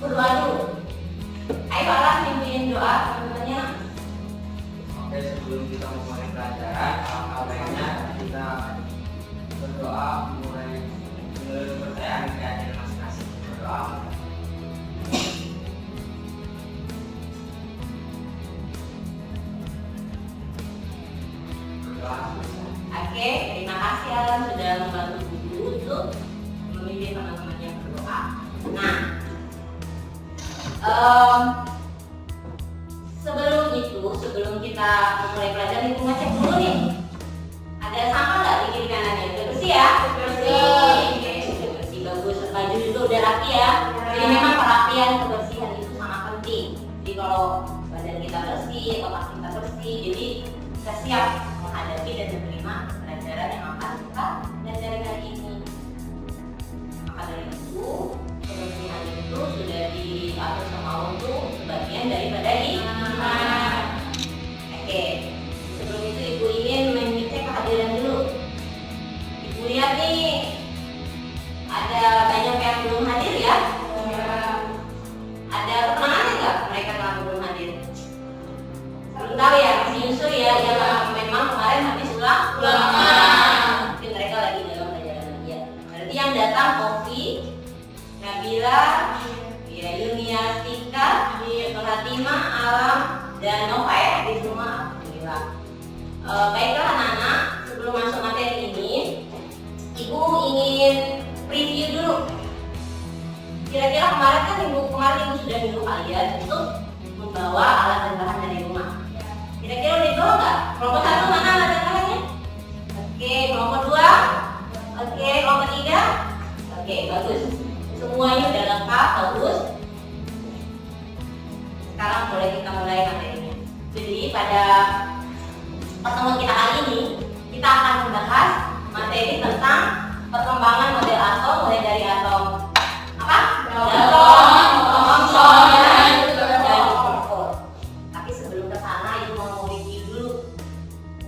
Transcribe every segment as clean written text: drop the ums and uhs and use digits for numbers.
berdoa dulu. Ayo Alam pimpin doa teman-temannya. Oke, sebelum kita mulai pelajaran, alangkah baiknya kita berdoa mulai kepercayaan keadaan masing-masing. Berdoa. Oke, terima kasih Alam sudah membantu guru untuk memimpin teman-temannya berdoa. Nah, sebelum kita mulai pelajaran itu ngecek dulu nih. Ada sampah nggak di kiri kanannya? Udah bersih ya? Bersih. Oke, sudah bersih, bagus. Baju juga udah rapi ya. Jadi memang perapian kebersihan itu sangat penting. Jadi kalau badan kita bersih, otak kita bersih, jadi kita siap menghadapi dan menerima pelajaran yang akan kita pelajari hari ini. Maka dari itu, kebersihan itu sudah diatur sama Allah untuk sebagian daripada iman. Oke, sebelum itu Ibu ingin mengecek kehadiran dulu. Ibu lihat nih, ada banyak yang belum hadir ya? Ada keterangannya nggak mereka yang belum hadir? Belum tahu ya, masih nyusul ya, yang memang kemarin habis ulang. Mungkin mereka lagi dalam perjalanan ya. Berarti yang datang Ovi, Nabila, ya, Yuniastika, Fatimah, Alam, dan Nova ya di rumah. Alhamdulillah. Baiklah anak-anak, sebelum masuk materi ini, Ibu ingin review dulu. Kira-kira kemarin kan Ibu sudah nyuruh kalian untuk membawa alat dan bahan dari rumah. Kira-kira udah dibawa nggak? Kelompok 1 mana alat dan bahannya? Oke, kelompok 2. Oke, kelompok 3. Oke, bagus. Semuanya udah lengkap, bagus. Sekarang boleh kita mulai materinya. Jadi pada pertemuan kita kali ini, kita akan membahas materi tentang perkembangan model atom, mulai dari atom apa? Atom solid dan sulfur. Tapi sebelum ke sana, Ibu mau review dulu.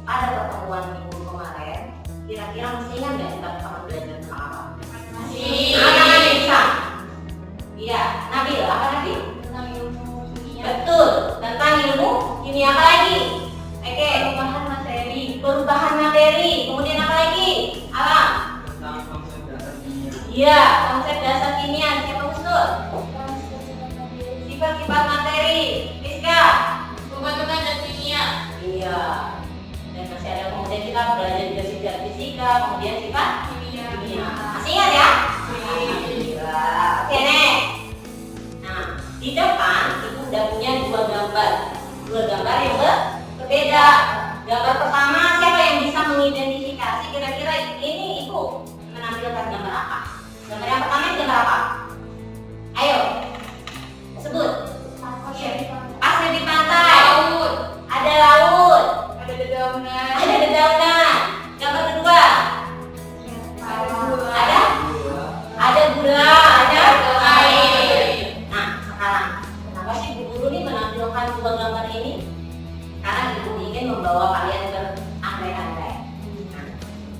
Pada pertemuan minggu kemarin, kira-kira masih ingat nggak kita pernah belajar tentang apa? Masih. Anak bisa. Iya, Nabil, apa Nabil? Tentang ilmu kimia. Betul, tentang ilmu kimia. Apa lagi? Oke, perubahan materi. Kemudian apa lagi? Alam. Tentang konsep dasar kimia. Iya, konsep dasar kimia. Siapa usul? Sifat-sifat materi. Rizka. Pembentukan dan kimia. Iya. Dan masih ada kemudian kita belajar juga sifat fisika, kemudian sifat kimia. Masih ingat ya? Alhamdulillah. Oke, next. Nah, di depan Ibu udah punya dua gambar yang berbeda. Gambar pertama, siapa yang bisa mengidentifikasi kira-kira ini Ibu menampilkan gambar apa? Gambar yang pertama itu gambar apa? Ayo, sebut. Pasir di pantai. Laut. Ada laut. Ada dedaunan. Ada dedaunan. Gambar kedua. Ada gula. Ada air. Nah, sekarang kenapa sih Bu Guru nih menampilkan dua gambar ini? Karena Ibu ingin membawa kalian berandai-andai. Nah,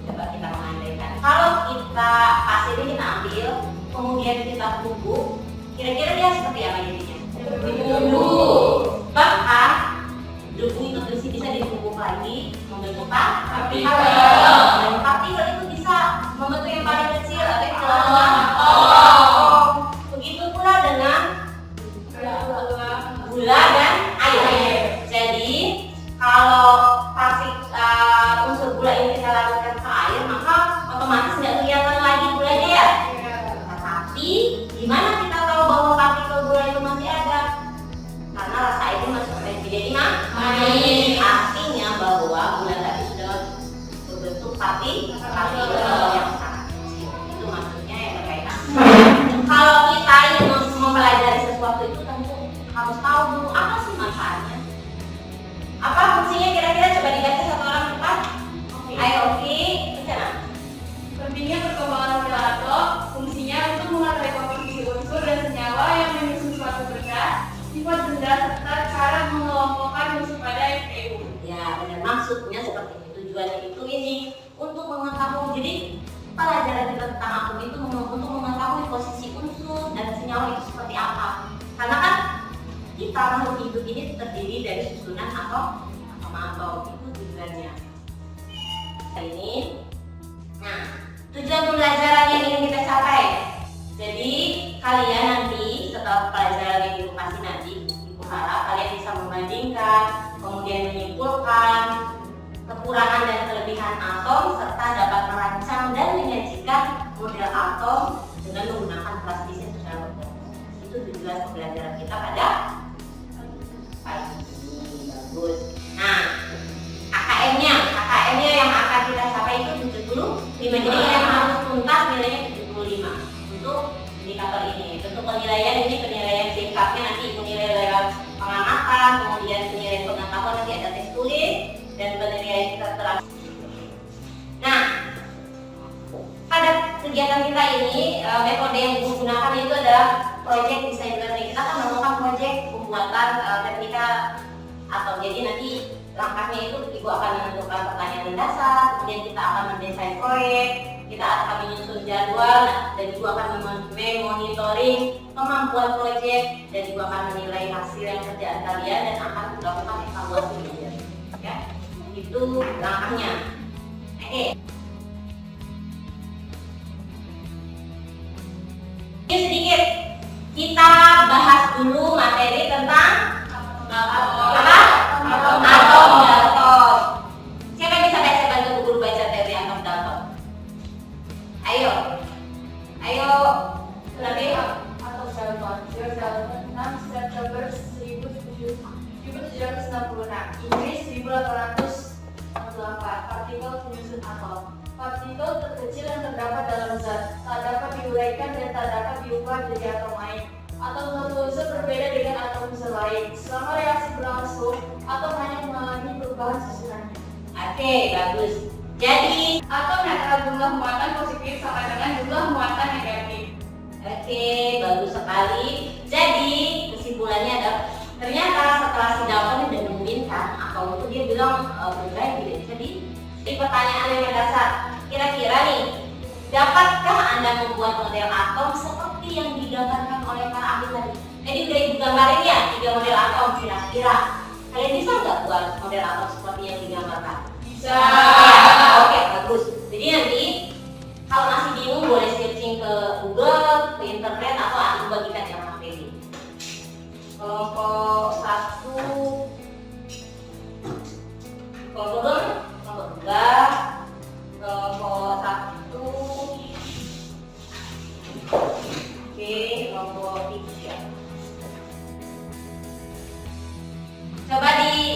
coba kita mengandaikan. Kalau kita pasir ini kita ambil, kemudian kita bubuk, kira-kira dia seperti apa jadinya? Debu. Bahkan debu itu bisa dibubuk lagi membentuk partikel. Dan partikel itu bisa membentuk yang paling kecil atau yang dalam atom. Begitu pula dengan gula dan air. Jadi kalau unsur gula ini kita larutkan ke air, maka otomatis nggak kelihatan lagi gulanya ya. Tetapi gimana kita tahu bahwa partikel gula itu masih ada? Karena rasa airnya masih menjadi manis. Artinya bahwa gula tadi sudah berbentuk partikel yang sangat kecil. Itu maksudnya yang tanah hidup ini terdiri dari susunan atom itu tujuannya. Ini, nah tujuan pembelajaran yang ingin kita capai. Jadi kalian nanti setelah pelajaran yang Ibu kasih nanti, Ibu harap kalian bisa membandingkan, kemudian menyimpulkan kekurangan dan kelebihan atom serta dapat merancang dan menyajikan model atom dengan menggunakan kelas desain secara berkelompok. Itu tujuan pembelajaran kita pada pagi ini. Bagus. Nah, KKM-nya yang akan kita capai itu 75. Jadi kalian harus tuntas nilainya 75 untuk indikator ini. Bentuk penilaian ini penilaian singkatnya nanti Ibu nilai lewat pengamatan, kemudian penilaian pengetahuan nanti ada tes tulis dan penilaian kita terakhir. Nah, pada kegiatan kita ini metode yang Ibu gunakan itu adalah project design learning. Kita akan melakukan project pembuatan teknika atau jadi nanti langkahnya itu Ibu akan menentukan pertanyaan dasar, kemudian kita akan mendesain proyek, kita akan menyusun jadwal, dan Ibu akan memonitoring kemampuan proyek, dan Ibu akan menilai hasil yang kerjaan kalian dan akan melakukan evaluasi ya. Itu langkahnya. Oke. Ini sedikit kita bahas dulu materi tentang atom datom. Siapa yang bisa baca, bantu guru baca teori atom datom? Ayo, lebih. Atom datom. 6 September 1766. Inggris 1864. Partikel penyusun atom. Partikel terkecil yang terdapat dalam zat, tak dapat diuraikan dan tak dapat diubah jadi atom lain. Atom satu unsur berbeda dengan atom unsur lain. Selama reaksi berlangsung, atom hanya mengalami perubahan susunannya. Oke, bagus. Jadi Atom netral jumlah muatan positif sama dengan jumlah muatan negatif. Oke, bagus sekali. Jadi kesimpulannya adalah ternyata setelah si Dalton udah nemuin kan atom itu, dia bilang beneran tidak bisa di. Jadi pertanyaan yang dasar, kira-kira nih, dapatkah Anda membuat model atom seperti yang digambarkan oleh para ahli tadi? Jadi udah Ibu gambarin ya 3 model atom, kira-kira kalian bisa nggak buat model atom seperti yang digambarkan? Bisa. Oke, bagus. Jadi nanti kalau masih bingung boleh searching ke Google, ke internet, atau Ibu bagikan yang materi. Kelompok 1, kelompok 2, kelompok 1, oke, kelompok 3. Coba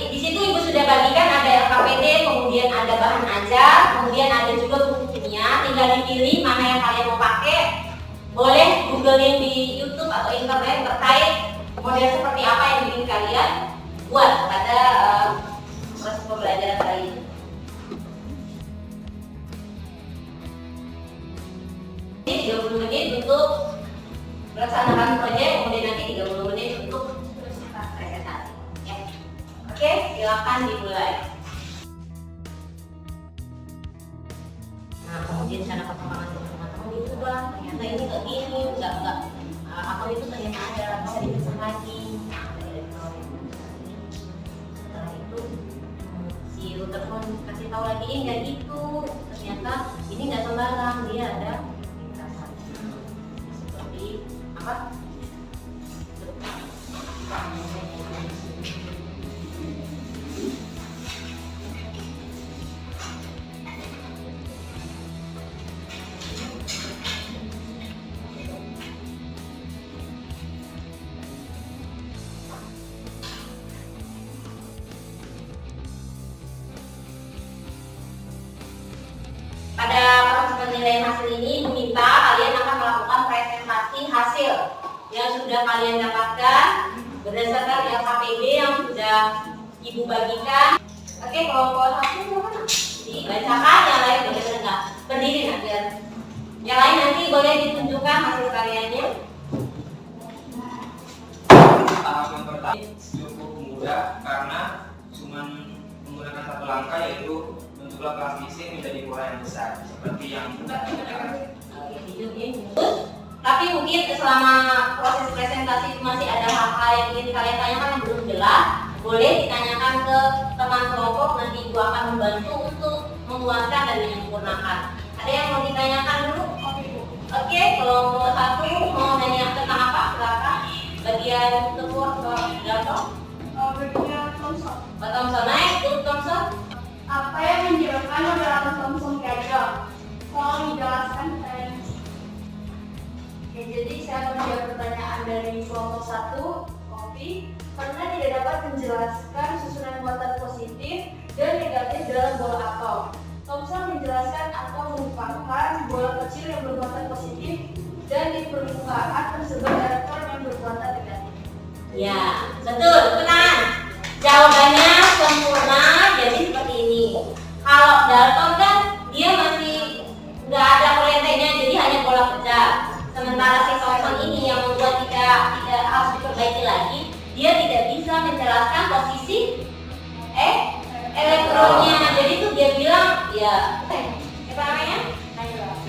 di situ Ibu sudah bagikan ada LKPD, kemudian ada bahan ajar, kemudian ada juga buku kimia. Tinggal dipilih mana yang kalian mau pakai. Boleh googling di YouTube atau internet terkait model seperti apa yang ingin kalian buat pada proses pembelajaran kali ini. Ini 30 menit untuk melaksanakan proyek, kemudian nanti 30 menit untuk presentasi. Ya. Oke, silakan dimulai. Nah, kemudian cara perkembangan teman-teman itu bang, ternyata ini nggak gini, nggak atau itu ternyata ada bisa dipecah lagi. Setelah itu si Rutherford kasih tahu lagi ini nggak gitu, ternyata ini nggak sembarang, dia ada lintasan seperti apa? Pada proses penilaian hasil ini, Ibu minta kalian akan melakukan presentasi hasil yang sudah kalian dapatkan berdasarkan LKPD yang sudah Ibu bagikan. Oke, kelompok 1 mana? Dibacakan, yang lain boleh enggak? Berdiri nanti. Yang lain nanti boleh ditunjukkan hasil karyanya. Tahap yang pertama cukup mudah karena cuma menggunakan satu langkah, yaitu bentuklah kelas desain menjadi pola yang besar seperti yang Tapi Tapi mungkin selama proses presentasi itu masih ada hal-hal yang ingin kalian tanyakan yang belum jelas, boleh ditanyakan ke teman kelompok, nanti Ibu akan membantu untuk menguatkan dan menyempurnakan. Ada yang mau ditanyakan dulu? Oke, kelompok 1 mau nanya tentang apa? Silakan. Bagian tepur ke Dalton. Bagian Thomson. Pak Thompson, naik dulu Thompson. Apa yang menjelaskan dalam Thomson diagram? Tolong dijelaskan saya. Oke, jadi saya akan menjawab pertanyaan dari kelompok 1, Kopi. Karena tidak dapat menjelaskan susunan muatan positif dan negatif dalam bola atom. Thomson menjelaskan atom merupakan bola kecil yang bermuatan positif dan di permukaan tersebar elektron yang bermuatan negatif. Ya, betul, benar. Jawabannya sempurna, jadi seperti ini. Kalau Dalton kan dia masih nggak ada kelentengnya, jadi hanya bola pecah. Sementara si Thomson ini yang membuat tidak harus diperbaiki lagi, dia tidak bisa menjelaskan posisi elektronnya. Jadi itu dia bilang, ya, apa namanya?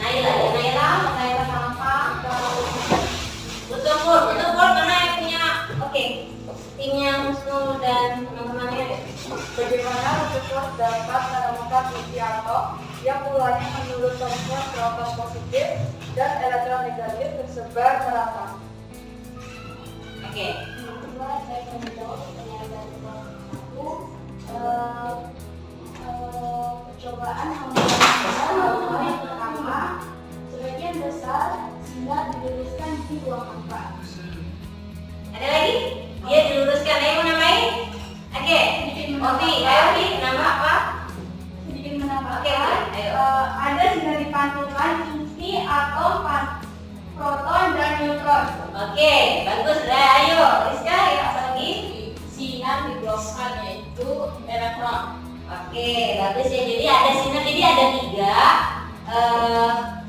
Naila, saya pertama betul karena yang punya, oke, timnya Husnul dan teman-temannya. Bagaimana Rutherford dapat menemukan bukti atom yang mulanya menurut Thomson proton positif dan elektron negatif tersebar merata? Oke. Kedua, saya akan menjawab pertanyaan dari aku. Percobaan membuat yang pertama sebagian besar sehingga diluruskan di ruang hampa. Ada lagi? Dia diluruskan. Ayo mau nambahin? Oke. Ovi, ayo Ovi, nama apa? Sedikit menambahkan, Oke, ayo. ada sinar dipantulkan inti atom proton dan neutron. Oke, bagus dah. Ayo, Rizka, ya apa lagi? Sinar diblokkan yaitu elektron. Oke, bagus ya. Jadi ada sinar, jadi ada 3.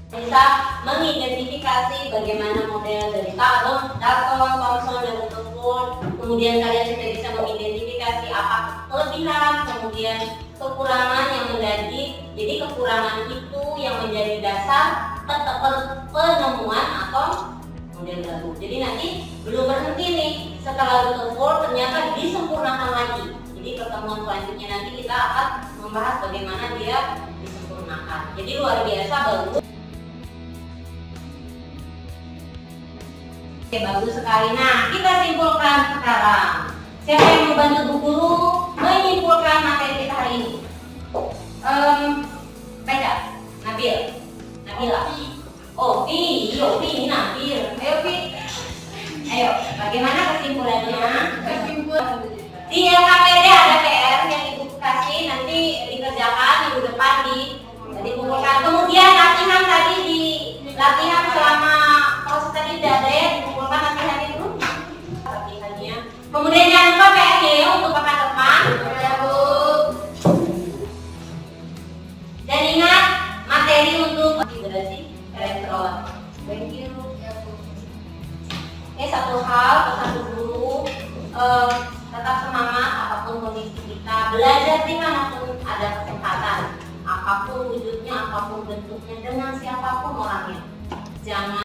Bisa mengidentifikasi bagaimana model dari Dalton, Thomson, dan Rutherford. Kemudian kalian sudah bisa mengidentifikasi apa kelebihan, kemudian kekurangan yang menjadi. Jadi kekurangan itu yang menjadi dasar penemuan atau model baru. Jadi nanti belum berhenti nih. Setelah Rutherford ternyata disempurnakan lagi. Jadi pertemuan selanjutnya nanti kita akan membahas bagaimana dia disempurnakan. Jadi luar biasa bagus. Oke, bagus sekali. Nah, kita simpulkan sekarang. Siapa yang membantu Bu Guru menyimpulkan materi kita hari ini? Baca. Nabila. Ovi ini Nabil. Ayo Ovi. Ayo, bagaimana kesimpulannya? Di LKPD ada PR yang Ibu kasih, nanti dikerjakan minggu depan dikumpulkan. Kemudian latihan tadi latihan selama proses tadi tidak ada ya, dikumpulkan latihan itu. Latihannya. Kemudian jangan lupa PR-nya ya untuk pekan depan. Ya Bu. Dan ingat materi untuk berarti elektron. Thank you. Oke, satu hal, pesan dulu. Tetap semangat apapun kondisi kita, belajar dimanapun ada kesempatan, apapun wujudnya, apapun bentuknya, dengan siapapun